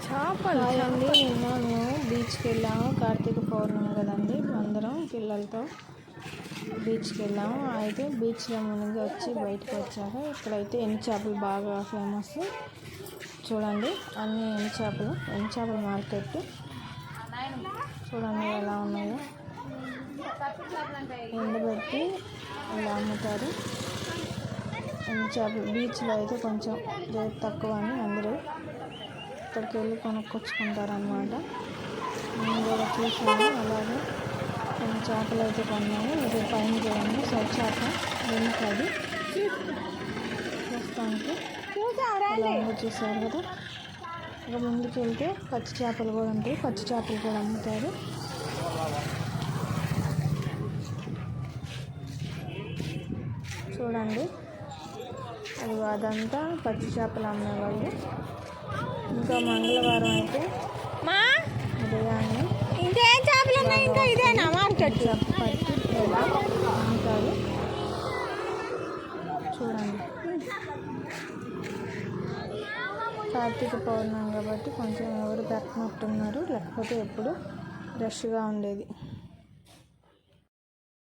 చేపలు అండి. నిన్న మేము బీచ్కి వెళ్ళాము. కార్తీక పౌర్ణమి కదండి. అందరం పిల్లలతో బీచ్కి వెళ్ళాము. అయితే బీచ్లో మునిగి వచ్చి బయటకు వచ్చాక ఇక్కడైతే ఎండు చేపలు బాగా ఫేమస్. చూడండి, అన్ని ఎండు చేపల మార్కెట్. చూడండి ఎలా ఉన్నాయో. ఎండబెట్టి ఇలా అమ్ముతారు. ఎండు చేపలు బీచ్లో అయితే కొంచెం రేట్ తక్కువ అని అందరూ ఇక్కడికి వెళ్ళి కొనుక్కొచ్చుకుంటారు అన్నమాట. నేను కూడా చూసాను. అలాగే కొన్ని చేపలు అయితే కొన్నాను. ఇది పైన చూడండి, సొరచేప వెనుకది ప్రస్తుతానికి అలా చూసారు కదా. ఇక ముందుకు వెళ్తే పచ్చి చేపలు కూడా ఉంటాయి. పచ్చి చేపలు కూడా అమ్ముతారు. చూడండి, అది అదంతా పచ్చి చేపలు అమ్మేవాళ్ళు. ఇంకా మంగళవారం అయితే ఉదయాన్నే ఇంకేం చేపలు ఉన్నాయి? ఇంకా ఇదేనా మార్కెట్? పట్టి అమ్ముతారు. చూడండి, కార్తీక పౌర్ణమి కాబట్టి కొంచెం ఎవరు పెట్టినట్టున్నారు, లేకపోతే ఎప్పుడు రష్గా ఉండేది.